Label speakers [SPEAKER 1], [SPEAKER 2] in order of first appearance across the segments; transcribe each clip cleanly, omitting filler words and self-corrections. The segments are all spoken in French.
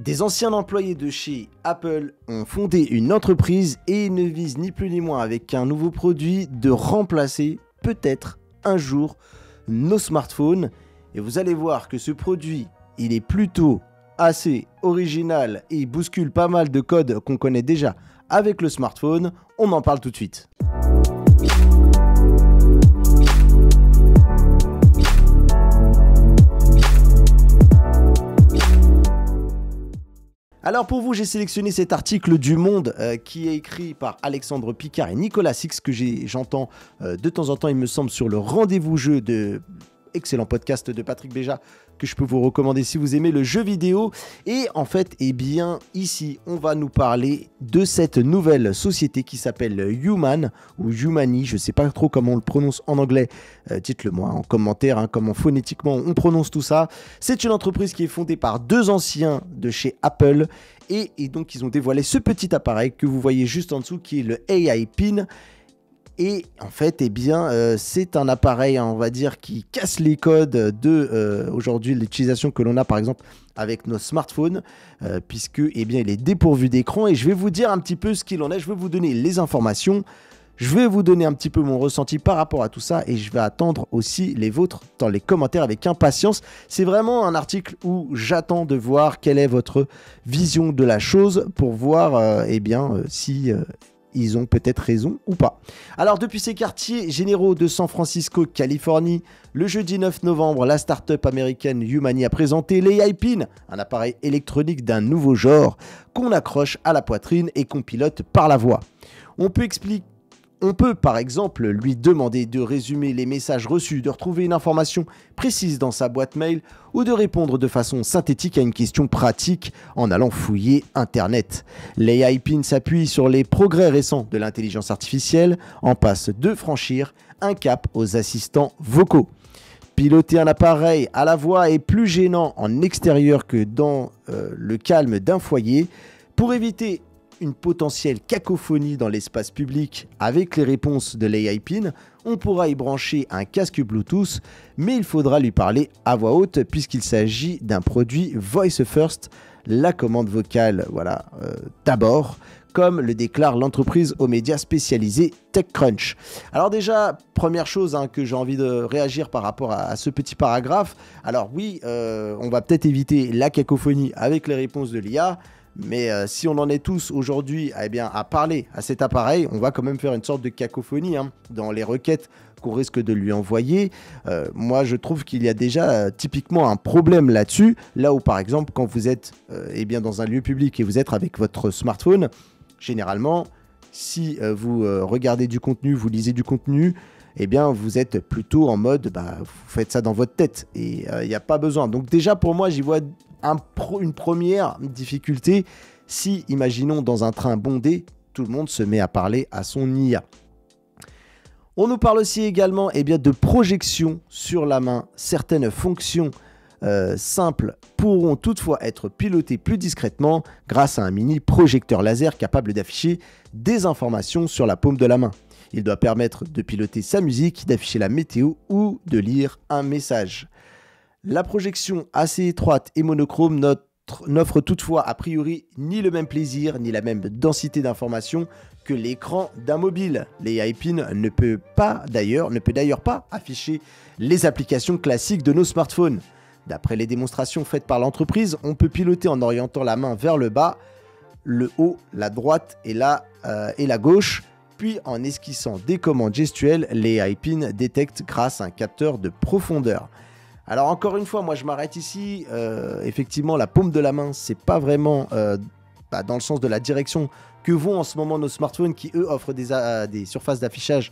[SPEAKER 1] Des anciens employés de chez Apple ont fondé une entreprise et ne visent ni plus ni moins avec un nouveau produit de remplacer peut-être un jour nos smartphones. Et vous allez voir que ce produit, il est plutôt assez original et bouscule pas mal de codes qu'on connaît déjà avec le smartphone. On en parle tout de suite. Alors pour vous, j'ai sélectionné cet article du Monde qui est écrit par Alexandre Picard et Nicolas Six que j'entends de temps en temps, il me semble, sur le Rendez-vous Jeu de excellent podcast de Patrick Béja que je peux vous recommander si vous aimez le jeu vidéo. Et en fait, eh bien, ici, on va nous parler de cette nouvelle société qui s'appelle Human ou Humani, je ne sais pas trop comment on le prononce en anglais, dites-le moi en commentaire, comment phonétiquement on prononce tout ça. C'est une entreprise qui est fondée par deux anciens de chez Apple et donc ils ont dévoilé ce petit appareil que vous voyez juste en dessous qui est le AI Pin. Et en fait, eh bien, c'est un appareil, on va dire, qui casse les codes de aujourd'hui l'utilisation que l'on a par exemple avec nos smartphones, puisque eh bien, il est dépourvu d'écran. Et je vais vous dire un petit peu ce qu'il en est. Je vais vous donner les informations. Je vais vous donner un petit peu mon ressenti par rapport à tout ça et je vais attendre aussi les vôtres dans les commentaires avec impatience. C'est vraiment un article où j'attends de voir quelle est votre vision de la chose pour voir eh bien, si ils ont peut-être raison ou pas. Alors depuis ces quartiers généraux de San Francisco, Californie, le jeudi 9 novembre, la start-up américaine Humani a présenté l'AI Pin, un appareil électronique d'un nouveau genre qu'on accroche à la poitrine et qu'on pilote par la voix. On peut par exemple lui demander de résumer les messages reçus, de retrouver une information précise dans sa boîte mail ou de répondre de façon synthétique à une question pratique en allant fouiller Internet. L'AI Pin s'appuie sur les progrès récents de l'intelligence artificielle en passe de franchir un cap aux assistants vocaux. Piloter un appareil à la voix est plus gênant en extérieur que dans le calme d'un foyer. Pour éviter une potentielle cacophonie dans l'espace public avec les réponses de l'AI Pin, on pourra y brancher un casque Bluetooth, mais il faudra lui parler à voix haute puisqu'il s'agit d'un produit Voice First, la commande vocale, voilà, d'abord, comme le déclare l'entreprise aux médias spécialisés TechCrunch. Alors déjà, première chose que j'ai envie de réagir par rapport à ce petit paragraphe, alors oui, on va peut-être éviter la cacophonie avec les réponses de l'IA, mais si on en est tous aujourd'hui eh bien, à parler à cet appareil, on va quand même faire une sorte de cacophonie dans les requêtes qu'on risque de lui envoyer. Moi, je trouve qu'il y a déjà typiquement un problème là-dessus. Là où, par exemple, quand vous êtes eh bien, dans un lieu public et vous êtes avec votre smartphone, généralement, si vous regardez du contenu, vous lisez du contenu, eh bien, vous êtes plutôt en mode, vous faites ça dans votre tête et il n'y a pas besoin. Donc déjà, pour moi, j'y vois une première difficulté si, imaginons, dans un train bondé, tout le monde se met à parler à son IA. On nous parle aussi également eh bien, de projection sur la main. Certaines fonctions simples pourront toutefois être pilotées plus discrètement grâce à un mini projecteur laser capable d'afficher des informations sur la paume de la main. Il doit permettre de piloter sa musique, d'afficher la météo ou de lire un message. La projection assez étroite et monochrome n'offre toutefois a priori ni le même plaisir ni la même densité d'informations que l'écran d'un mobile. L'AI Pin ne peut d'ailleurs pas afficher les applications classiques de nos smartphones. D'après les démonstrations faites par l'entreprise, on peut piloter en orientant la main vers le bas, le haut, la droite et la gauche. Puis en esquissant des commandes gestuelles, l'AI Pin détecte grâce à un capteur de profondeur. Alors encore une fois, moi je m'arrête ici. Effectivement, la paume de la main, c'est pas vraiment dans le sens de la direction que vont en ce moment nos smartphones qui eux offrent des surfaces d'affichage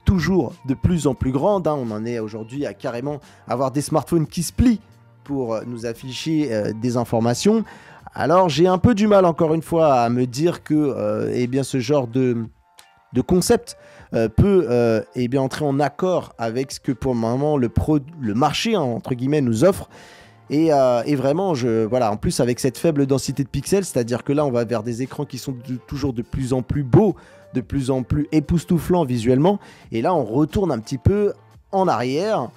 [SPEAKER 1] toujours de plus en plus grandes. On en est aujourd'hui à carrément avoir des smartphones qui se plient pour nous afficher des informations. Alors j'ai un peu du mal encore une fois à me dire que eh bien, ce genre de concept peut eh bien, entrer en accord avec ce que pour le moment le marché entre guillemets nous offre et vraiment voilà, en plus avec cette faible densité de pixels, c'est-à-dire que là on va vers des écrans qui sont toujours de plus en plus beaux, de plus en plus époustouflants visuellement, et là on retourne un petit peu en arrière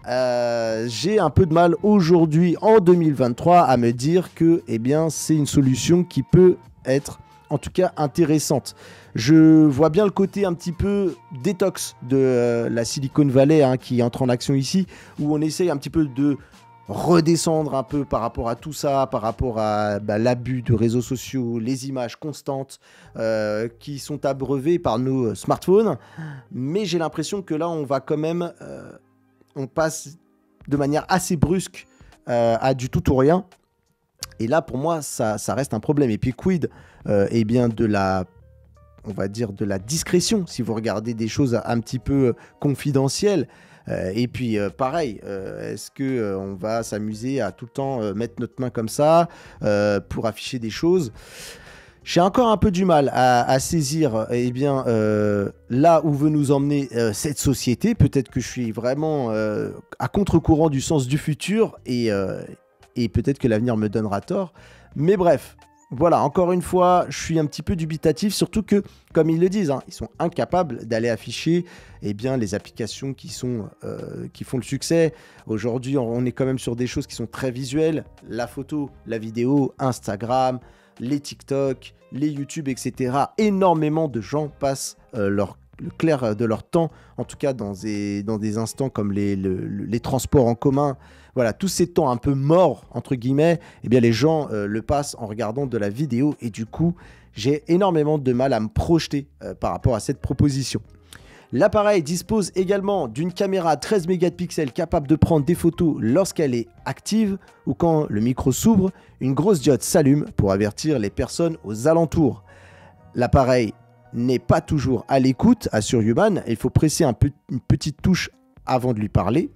[SPEAKER 1] j'ai un peu de mal aujourd'hui, en 2023, à me dire que c'est une solution qui peut être, en tout cas, intéressante. Je vois bien le côté un petit peu détox de la Silicon Valley qui entre en action ici, où on essaye un petit peu de redescendre un peu par rapport à tout ça, par rapport à l'abus de réseaux sociaux, les images constantes qui sont abreuvées par nos smartphones. Mais j'ai l'impression que là, on va quand même... on passe de manière assez brusque à du tout ou rien. Et là, pour moi, ça reste un problème. Et puis, quid de la... on va dire de la discrétion, si vous regardez des choses un petit peu confidentielles. Et puis pareil, est-ce qu'on va s'amuser à tout le temps mettre notre main comme ça pour afficher des choses? J'ai encore un peu du mal à saisir là où veut nous emmener cette société. Peut-être que je suis vraiment à contre-courant du sens du futur et peut-être que l'avenir me donnera tort. Mais bref, voilà, encore une fois, je suis un petit peu dubitatif, surtout que, comme ils le disent, ils sont incapables d'aller afficher les applications qui font le succès. Aujourd'hui, on est quand même sur des choses qui sont très visuelles. La photo, la vidéo, Instagram, les TikTok, les YouTube, etc. Énormément de gens passent le clair de leur temps, en tout cas dans des instants comme les transports en commun. Voilà, tous ces temps un peu morts, entre guillemets, les gens le passent en regardant de la vidéo et du coup, j'ai énormément de mal à me projeter par rapport à cette proposition. L'appareil dispose également d'une caméra 13 mégapixels capable de prendre des photos lorsqu'elle est active ou quand le micro s'ouvre, une grosse diode s'allume pour avertir les personnes aux alentours. L'appareil n'est pas toujours à l'écoute, assure Human, il faut presser une petite touche avant de lui parler.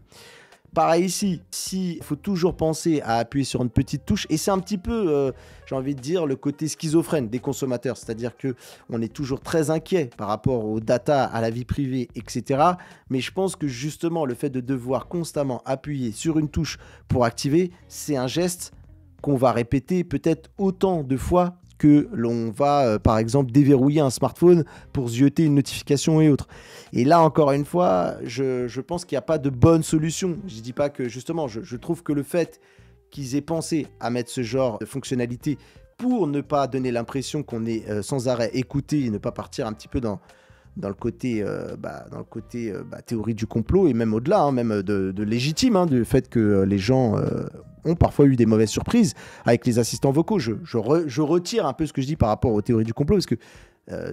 [SPEAKER 1] Pareil ici, il faut toujours penser à appuyer sur une petite touche et c'est un petit peu, j'ai envie de dire, le côté schizophrène des consommateurs, c'est-à-dire qu'on est toujours très inquiet par rapport aux data, à la vie privée, etc. Mais je pense que justement, le fait de devoir constamment appuyer sur une touche pour activer, c'est un geste qu'on va répéter peut-être autant de fois que l'on va, par exemple, déverrouiller un smartphone pour zioter une notification et autres. Et là, encore une fois, je pense qu'il n'y a pas de bonne solution. Je ne dis pas que, justement, je trouve que le fait qu'ils aient pensé à mettre ce genre de fonctionnalité pour ne pas donner l'impression qu'on est sans arrêt écouté et ne pas partir un petit peu dans le côté, théorie du complot et même au-delà, même de légitime, du fait que les gens ont parfois eu des mauvaises surprises avec les assistants vocaux. Je retire un peu ce que je dis par rapport aux théories du complot parce que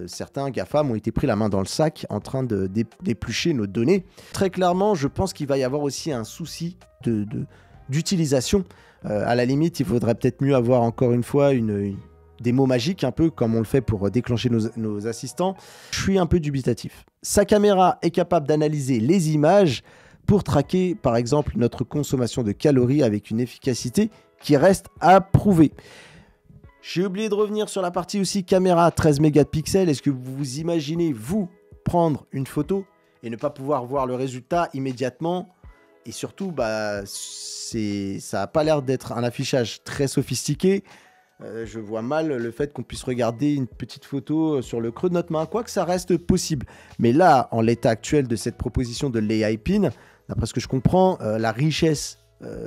[SPEAKER 1] certains GAFAM ont été pris la main dans le sac en train d'éplucher nos données. Très clairement, je pense qu'il va y avoir aussi un souci d'utilisation. À la limite, il faudrait peut-être mieux avoir encore une fois des mots magiques, un peu comme on le fait pour déclencher nos assistants. Je suis un peu dubitatif. Sa caméra est capable d'analyser les images pour traquer, par exemple, notre consommation de calories avec une efficacité qui reste à prouver. J'ai oublié de revenir sur la partie aussi caméra 13 mégapixels. Est-ce que vous vous imaginez, vous, prendre une photo et ne pas pouvoir voir le résultat immédiatement? Et surtout, ça n'a pas l'air d'être un affichage très sophistiqué. Je vois mal le fait qu'on puisse regarder une petite photo sur le creux de notre main, quoique ça reste possible. Mais là, en l'état actuel de cette proposition de l'AI Pin, d'après ce que je comprends, la richesse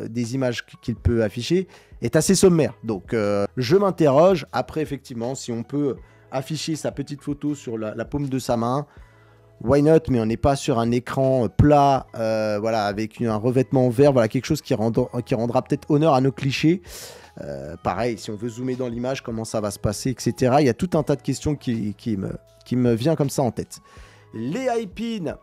[SPEAKER 1] des images qu'il peut afficher est assez sommaire. Donc, je m'interroge. Après, effectivement, si on peut afficher sa petite photo sur la paume de sa main, why not? Mais on n'est pas sur un écran plat, avec un revêtement vert, quelque chose qui rendra peut-être honneur à nos clichés. Pareil, si on veut zoomer dans l'image, comment ça va se passer, etc. Il y a tout un tas de questions qui me vient comme ça en tête. L'AI Pin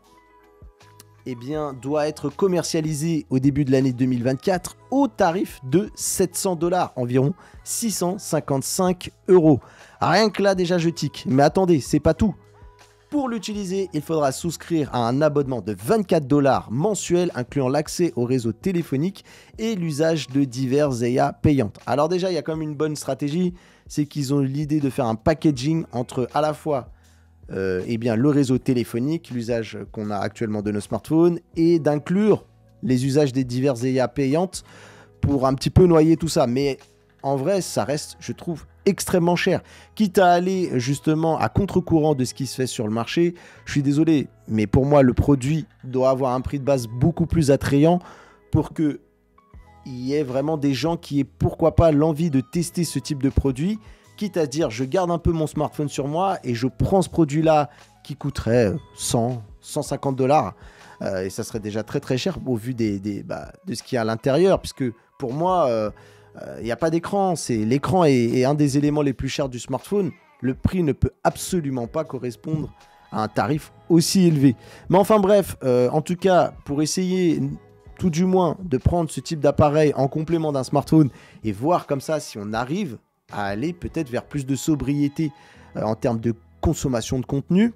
[SPEAKER 1] doit être commercialisé au début de l'année 2024 au tarif de 700 $, environ 655 €. Rien que là, déjà, je tique. Mais attendez, c'est pas tout. Pour l'utiliser, il faudra souscrire à un abonnement de 24 $ mensuel, incluant l'accès au réseau téléphonique et l'usage de diverses IA payantes. Alors déjà, il y a quand même une bonne stratégie, c'est qu'ils ont l'idée de faire un packaging entre à la fois le réseau téléphonique, l'usage qu'on a actuellement de nos smartphones, et d'inclure les usages des diverses IA payantes pour un petit peu noyer tout ça. Mais en vrai, ça reste, je trouve, extrêmement cher. Quitte à aller justement à contre-courant de ce qui se fait sur le marché, je suis désolé, mais pour moi, le produit doit avoir un prix de base beaucoup plus attrayant pour que il y ait vraiment des gens qui aient pourquoi pas l'envie de tester ce type de produit, quitte à dire je garde un peu mon smartphone sur moi et je prends ce produit-là qui coûterait 100, 150 $, et ça serait déjà très très cher au vu de ce qu'il y a à l'intérieur, puisque pour moi, il n'y a pas d'écran, l'écran est un des éléments les plus chers du smartphone. Le prix ne peut absolument pas correspondre à un tarif aussi élevé. Mais enfin bref, en tout cas, pour essayer tout du moins de prendre ce type d'appareil en complément d'un smartphone et voir comme ça si on arrive à aller peut-être vers plus de sobriété en termes de consommation de contenu,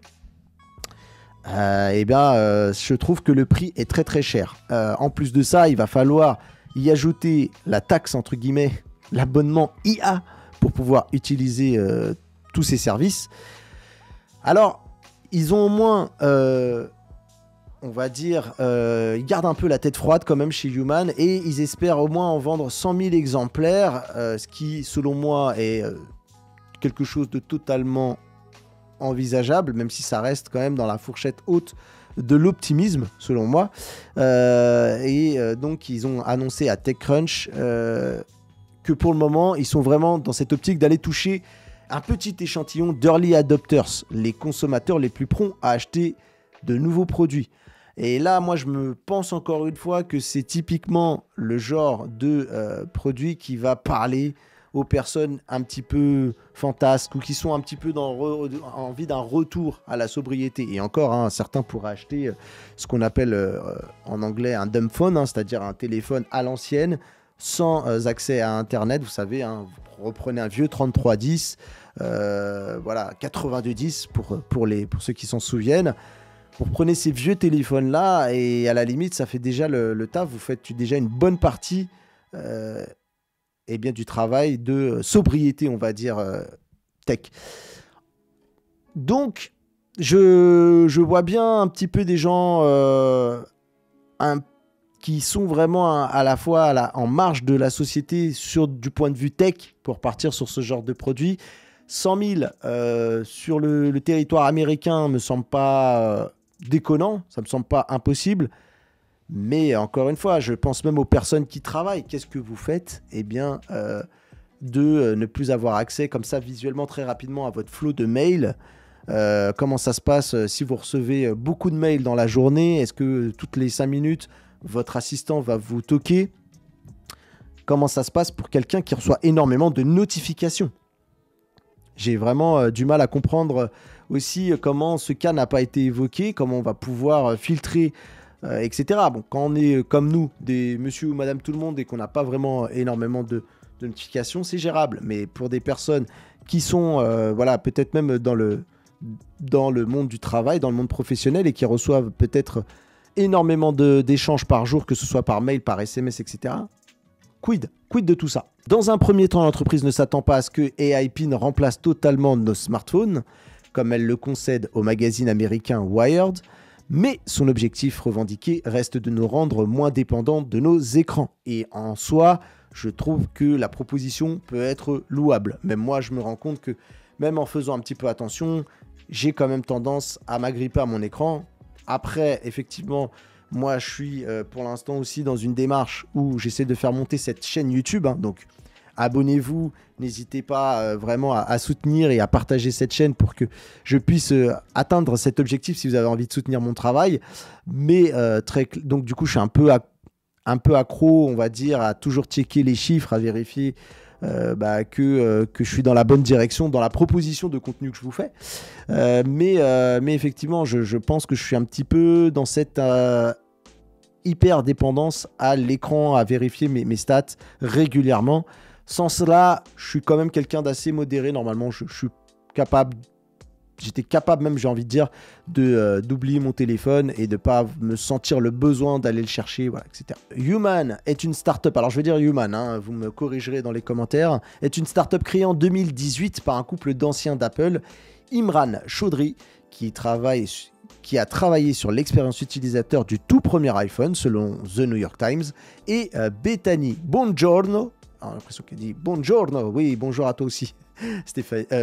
[SPEAKER 1] je trouve que le prix est très très cher. En plus de ça, il va falloir y ajouter la taxe entre guillemets, l'abonnement IA pour pouvoir utiliser tous ces services. Alors, ils ont au moins... on va dire, ils gardent un peu la tête froide quand même chez Human et ils espèrent au moins en vendre 100 000 exemplaires, ce qui, selon moi, est quelque chose de totalement envisageable, même si ça reste quand même dans la fourchette haute de l'optimisme, selon moi. Donc, ils ont annoncé à TechCrunch que pour le moment, ils sont vraiment dans cette optique d'aller toucher un petit échantillon d'early adopters, les consommateurs les plus prompts à acheter de nouveaux produits. Et là, moi, je me pense encore une fois que c'est typiquement le genre de produit qui va parler aux personnes un petit peu fantasques ou qui sont un petit peu dans envie d'un retour à la sobriété. Et encore, hein, certains pourraient acheter ce qu'on appelle en anglais un dumb phone, hein, c'est-à-dire un téléphone à l'ancienne, sans accès à Internet. Vous savez, hein, vous reprenez un vieux 3310, 8210 pour ceux qui s'en souviennent. Vous prenez ces vieux téléphones-là et à la limite, ça fait déjà le taf. Vous faites déjà une bonne partie du travail de sobriété, on va dire, tech. Donc, je vois bien un petit peu des gens qui sont vraiment à la fois en marge de la société du point de vue tech pour partir sur ce genre de produit. 100 000 sur le territoire américain me semble pas déconnant, ça me semble pas impossible. Mais encore une fois, je pense même aux personnes qui travaillent. Qu'est-ce que vous faites ? Eh bien, de ne plus avoir accès comme ça visuellement très rapidement à votre flot de mails. Comment ça se passe si vous recevez beaucoup de mails dans la journée ? Est-ce que toutes les 5 minutes, votre assistant va vous toquer ? Comment ça se passe pour quelqu'un qui reçoit énormément de notifications ? J'ai vraiment du mal à comprendre aussi comment ce cas n'a pas été évoqué, comment on va pouvoir filtrer, etc. Bon, quand on est comme nous, des monsieur ou madame tout le monde, et qu'on n'a pas vraiment énormément de notifications, c'est gérable. Mais pour des personnes qui sont peut-être même dans le monde du travail, dans le monde professionnel, et qui reçoivent peut-être énormément d'échanges par jour, que ce soit par mail, par SMS, etc., Quid de tout ça ? Dans un premier temps, l'entreprise ne s'attend pas à ce que AIPin remplace totalement nos smartphones, comme elle le concède au magazine américain Wired, mais son objectif revendiqué reste de nous rendre moins dépendants de nos écrans. Et en soi, je trouve que la proposition peut être louable. Même moi, je me rends compte que même en faisant un petit peu attention, j'ai quand même tendance à m'agripper à mon écran. Après, effectivement, moi, je suis pour l'instant aussi dans une démarche où j'essaie de faire monter cette chaîne YouTube. Hein, donc, abonnez-vous, n'hésitez pas vraiment à soutenir et à partager cette chaîne pour que je puisse atteindre cet objectif si vous avez envie de soutenir mon travail. Mais donc, du coup, je suis un peu accro, on va dire, à toujours checker les chiffres, à vérifier que je suis dans la bonne direction dans la proposition de contenu que je vous fais. Mais effectivement, je pense que je suis un petit peu dans cette hyper dépendance à l'écran, à vérifier mes stats régulièrement. Sans cela, je suis quand même quelqu'un d'assez modéré. Normalement, j'étais capable même, j'ai envie de dire, d'oublier mon téléphone et de ne pas me sentir le besoin d'aller le chercher, voilà, etc. Human est une start-up, alors je vais dire Human, hein, vous me corrigerez dans les commentaires, est une start-up créée en 2018 par un couple d'anciens d'Apple, Imran Chaudhry, qui a travaillé sur l'expérience utilisateur du tout premier iPhone, selon The New York Times, et Bethany Bongiorno, j'ai l'impression qu'elle dit Bongiorno, oui, bonjour à toi aussi,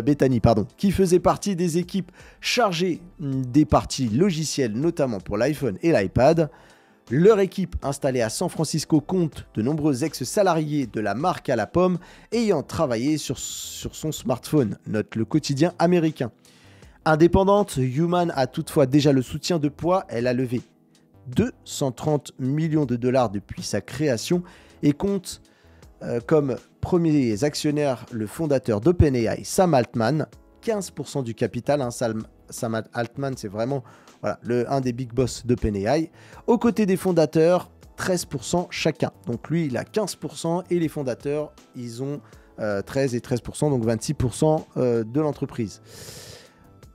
[SPEAKER 1] Bethany, qui faisait partie des équipes chargées des parties logicielles, notamment pour l'iPhone et l'iPad. Leur équipe installée à San Francisco compte de nombreux ex-salariés de la marque à la pomme ayant travaillé sur son smartphone, note le quotidien américain. Indépendante, Human a toutefois déjà le soutien de poids. Elle a levé 230 millions de dollars depuis sa création et compte comme premiers actionnaires le fondateur d'OpenAI, Sam Altman, 15% du capital. Sam Altman, c'est vraiment un des big boss d'OpenAI. Aux côtés des fondateurs, 13% chacun. Donc lui, il a 15% et les fondateurs, ils ont 13 et 13%, donc 26% de l'entreprise.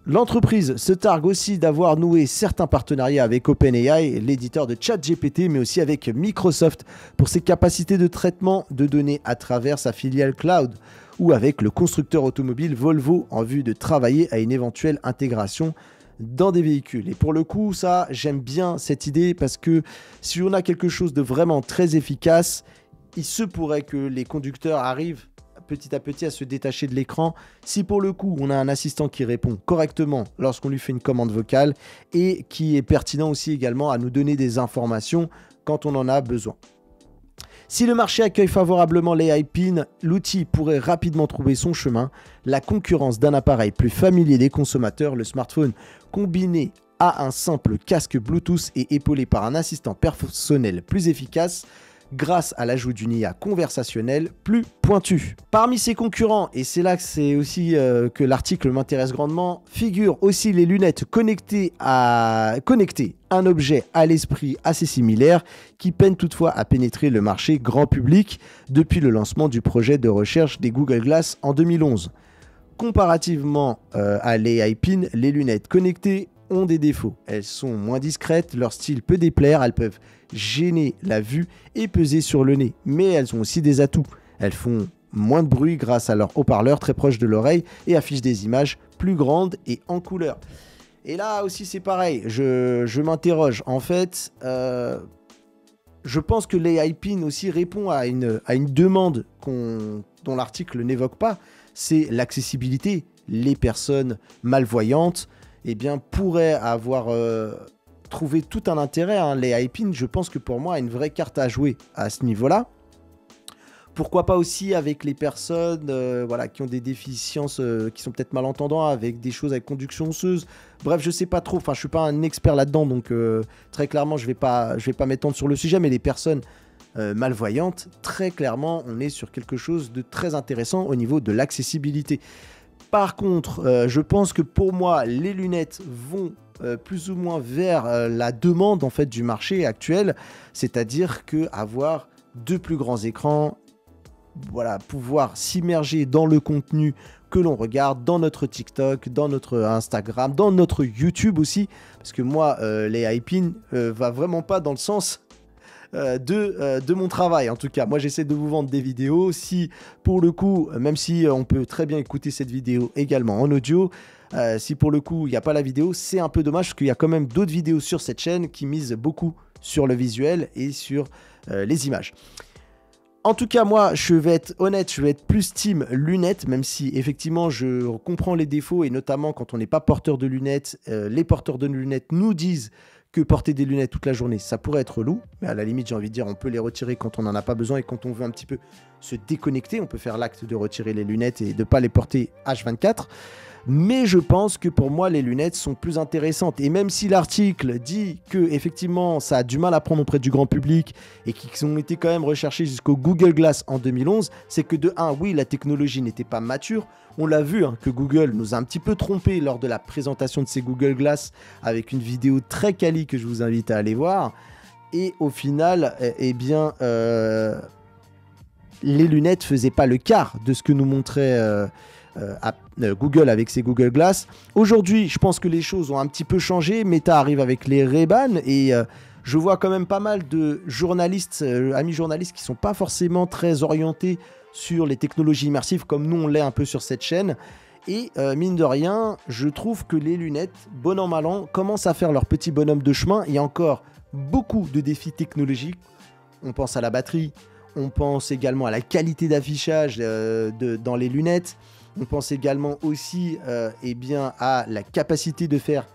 [SPEAKER 1] L'entreprise se targue aussi d'avoir noué certains partenariats avec OpenAI, l'éditeur de ChatGPT, mais aussi avec Microsoft pour ses capacités de traitement de données à travers sa filiale cloud, ou avec le constructeur automobile Volvo en vue de travailler à une éventuelle intégration dans des véhicules. Et pour le coup, ça, j'aime bien cette idée parce que si on a quelque chose de vraiment très efficace, il se pourrait que les conducteurs arrivent petit à petit à se détacher de l'écran. Si pour le coup on a un assistant qui répond correctement lorsqu'on lui fait une commande vocale et qui est pertinent aussi également à nous donner des informations quand on en a besoin. Si le marché accueille favorablement l'AI Pin, l'outil pourrait rapidement trouver son chemin. La concurrence d'un appareil plus familier des consommateurs, le smartphone, combiné à un simple casque Bluetooth et épaulé par un assistant personnel plus efficace, grâce à l'ajout d'une IA conversationnelle plus pointue. Parmi ses concurrents, et c'est là que c'est aussi que l'article m'intéresse grandement, figurent aussi les lunettes connectées, un objet à l'esprit assez similaire qui peine toutefois à pénétrer le marché grand public depuis le lancement du projet de recherche des Google Glass en 2011. Comparativement à l'AI Pin, les lunettes connectées ont des défauts. Elles sont moins discrètes, leur style peut déplaire, elles peuvent gêner la vue et peser sur le nez. Mais elles ont aussi des atouts. Elles font moins de bruit grâce à leur haut-parleur très proche de l'oreille et affichent des images plus grandes et en couleur. Et là aussi c'est pareil, je m'interroge. En fait, je pense que l'AI Pin aussi répond à une demande dont l'article n'évoque pas, c'est l'accessibilité. Les personnes malvoyantes pourraient avoir trouvé tout un intérêt. L'AI Pin, je pense que pour moi, a une vraie carte à jouer à ce niveau-là. Pourquoi pas aussi avec les personnes qui ont des déficiences, qui sont peut-être malentendants, avec des choses avec conduction osseuse. Bref, je sais pas trop. Enfin, je suis pas un expert là-dedans, donc très clairement, je vais pas m'étendre sur le sujet. Mais les personnes malvoyantes, très clairement, on est sur quelque chose de très intéressant au niveau de l'accessibilité. Par contre, je pense que pour moi, les lunettes vont plus ou moins vers la demande en fait du marché actuel, c'est-à-dire que avoir deux plus grands écrans, pouvoir s'immerger dans le contenu que l'on regarde, dans notre TikTok, dans notre Instagram, dans notre YouTube aussi, parce que moi, l'AI Pin va vraiment pas dans le sens de mon travail. En tout cas, moi j'essaie de vous vendre des vidéos. Si pour le coup, même si on peut très bien écouter cette vidéo également en audio, si pour le coup il n'y a pas la vidéo, c'est un peu dommage parce qu'il y a quand même d'autres vidéos sur cette chaîne qui misent beaucoup sur le visuel et sur les images. En tout cas, moi, je vais être honnête, je vais être plus team lunettes, même si effectivement je comprends les défauts et notamment quand on n'est pas porteur de lunettes, les porteurs de lunettes nous disent que porter des lunettes toute la journée, ça pourrait être relou. Mais à la limite, j'ai envie de dire, on peut les retirer quand on n'en a pas besoin et quand on veut un petit peu se déconnecter. On peut faire l'acte de retirer les lunettes et de ne pas les porter H24. Mais je pense que pour moi, les lunettes sont plus intéressantes. Et même si l'article dit que effectivement, ça a du mal à prendre auprès du grand public et qu'ils ont été quand même recherchés jusqu'au Google Glass en 2011, c'est que de 1, oui, la technologie n'était pas mature. On l'a vu que Google nous a un petit peu trompé lors de la présentation de ces Google Glass avec une vidéo très quali que je vous invite à aller voir. Et au final, les lunettes ne faisaient pas le quart de ce que nous montrait Google avec ses Google Glass. Aujourd'hui, je pense que les choses ont un petit peu changé. Meta arrive avec les Ray-Ban et je vois quand même pas mal de journalistes, amis journalistes qui sont pas forcément très orientés sur les technologies immersives comme nous on l'est un peu sur cette chaîne. Et mine de rien, je trouve que les lunettes, bon an mal an, commencent à faire leur petit bonhomme de chemin. Il y a encore beaucoup de défis technologiques. On pense à la batterie, on pense également à la qualité d'affichage dans les lunettes. On pense également aussi à la capacité de faire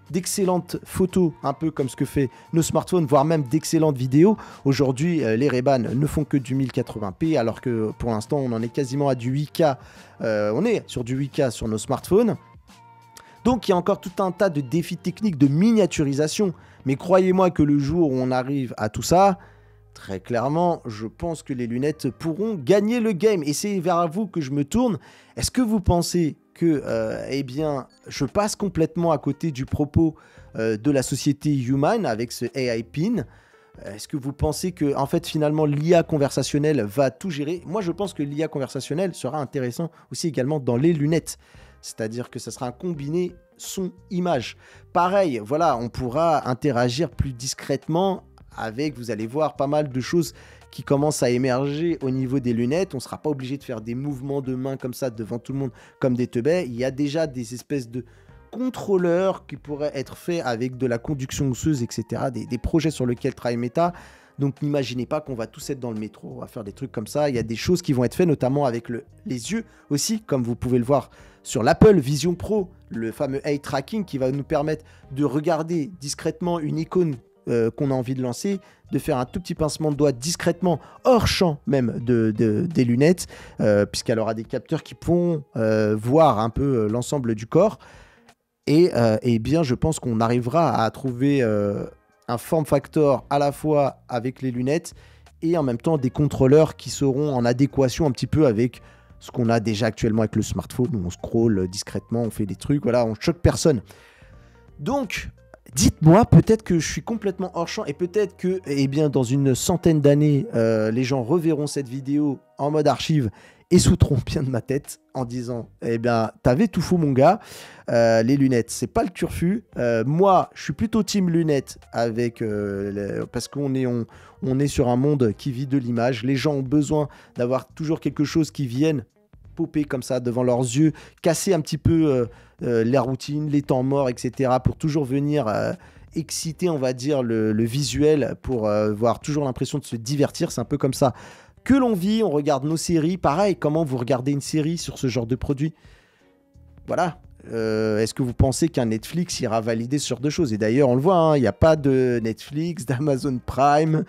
[SPEAKER 1] d'excellentes photos, un peu comme ce que fait nos smartphones, voire même d'excellentes vidéos. Aujourd'hui, les Ray-Ban ne font que du 1080p, alors que pour l'instant, on en est quasiment à du 8K. On est sur du 8K sur nos smartphones. Donc, il y a encore tout un tas de défis techniques de miniaturisation. Mais croyez-moi que le jour où on arrive à tout ça, très clairement, je pense que les lunettes pourront gagner le game. Et c'est vers vous que je me tourne. Est-ce que vous pensez que eh bien, je passe complètement à côté du propos de la société Human avec ce AI Pin? Est-ce que vous pensez que, en fait, finalement, l'IA conversationnelle va tout gérer? Moi, je pense que l'IA conversationnelle sera intéressant aussi également dans les lunettes. C'est-à-dire que ça sera un combiné son-image. Pareil, voilà, on pourra interagir plus discrètement avec, vous allez voir, pas mal de choses qui commencent à émerger au niveau des lunettes. On ne sera pas obligé de faire des mouvements de main comme ça devant tout le monde comme des teubés. Il y a déjà des espèces de contrôleurs qui pourraient être faits avec de la conduction osseuse, etc. Des projets sur lesquels travaille Meta. Donc n'imaginez pas qu'on va tous être dans le métro, on va faire des trucs comme ça. Il y a des choses qui vont être faites, notamment avec les yeux aussi, comme vous pouvez le voir sur l'Apple Vision Pro, le fameux eye tracking qui va nous permettre de regarder discrètement une icône qu'on a envie de lancer, de faire un tout petit pincement de doigt discrètement, hors champ même des lunettes, puisqu'elle aura des capteurs qui pourront voir un peu l'ensemble du corps. Et bien, je pense qu'on arrivera à trouver un form factor à la fois avec les lunettes et en même temps des contrôleurs qui seront en adéquation un petit peu avec ce qu'on a déjà actuellement avec le smartphone, où on scrolle discrètement, on fait des trucs, voilà, on choque personne. Donc, dites-moi, peut-être que je suis complètement hors champ et peut-être que, eh bien, dans une centaine d'années, les gens reverront cette vidéo en mode archive et sauteront bien de ma tête en disant, eh bien, t'avais tout faux mon gars, les lunettes, c'est pas le turfu. Moi, je suis plutôt team lunettes avec, parce qu'on est sur un monde qui vit de l'image. Les gens ont besoin d'avoir toujours quelque chose qui vienne popper comme ça devant leurs yeux, casser un petit peu les routines, les temps morts, etc. pour toujours venir exciter, on va dire, le visuel pour avoir toujours l'impression de se divertir. C'est un peu comme ça que l'on vit, on regarde nos séries. Pareil, comment vous regardez une série sur ce genre de produit? Voilà. Est-ce que vous pensez qu'un Netflix ira valider ce genre de choses? Et d'ailleurs, on le voit, hein, il n'y a pas de Netflix, d'Amazon Prime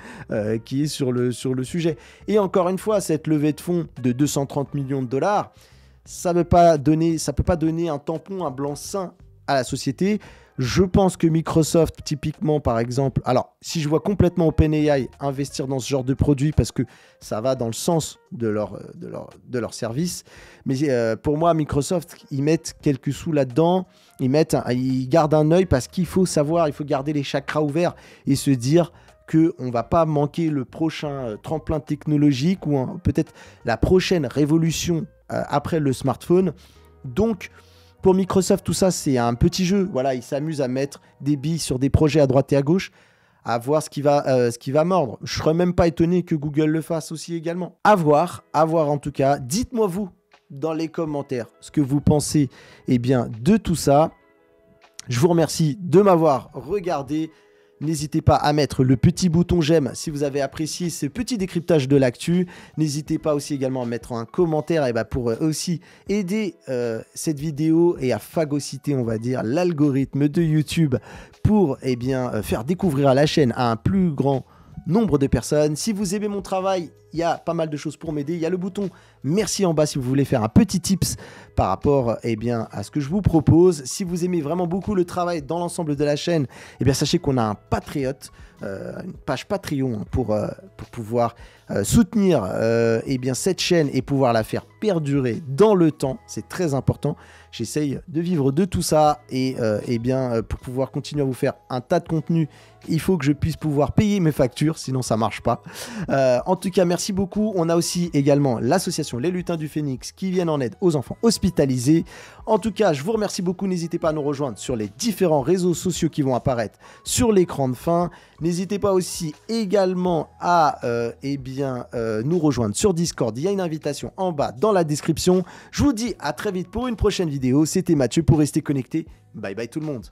[SPEAKER 1] qui est sur le sujet. Et encore une fois, cette levée de fonds de 230 millions de dollars, ça ne peut pas donner un tampon, un blanc-seing à la société. Je pense que Microsoft, typiquement, par exemple, alors, si je vois complètement OpenAI investir dans ce genre de produit, parce que ça va dans le sens de leur service, mais pour moi, Microsoft, ils mettent quelques sous là-dedans, ils gardent un œil parce qu'il faut savoir, il faut garder les chakras ouverts et se dire qu'on ne va pas manquer le prochain tremplin technologique ou peut-être la prochaine révolution après le smartphone. Donc, pour Microsoft, tout ça, c'est un petit jeu. Voilà, ils s'amusent à mettre des billes sur des projets à droite et à gauche, à voir ce qui va mordre. Je ne serais même pas étonné que Google le fasse aussi également. À voir en tout cas. Dites-moi vous, dans les commentaires, ce que vous pensez de tout ça. Je vous remercie de m'avoir regardé. N'hésitez pas à mettre le petit bouton j'aime si vous avez apprécié ce petit décryptage de l'actu. N'hésitez pas aussi également à mettre un commentaire pour aussi aider cette vidéo et à phagocyter, on va dire, l'algorithme de YouTube pour faire découvrir la chaîne à un plus grand nombre de personnes. Si vous aimez mon travail, il y a pas mal de choses pour m'aider. Il y a le bouton merci en bas si vous voulez faire un petit tips par rapport à ce que je vous propose. Si vous aimez vraiment beaucoup le travail dans l'ensemble de la chaîne, sachez qu'on a un Patriote, une page Patreon pour pouvoir soutenir cette chaîne et pouvoir la faire perdurer dans le temps. C'est très important. J'essaye de vivre de tout ça et pour pouvoir continuer à vous faire un tas de contenu, il faut que je puisse pouvoir payer mes factures, sinon ça marche pas. En tout cas, merci beaucoup. On a aussi également l'association Les Lutins du Phénix qui viennent en aide aux enfants hospitalisés. En tout cas, je vous remercie beaucoup. N'hésitez pas à nous rejoindre sur les différents réseaux sociaux qui vont apparaître sur l'écran de fin. N'hésitez pas aussi également à nous rejoindre sur Discord. Il y a une invitation en bas dans la description. Je vous dis à très vite pour une prochaine vidéo. C'était Mathieu pour rester connecté. Bye bye tout le monde.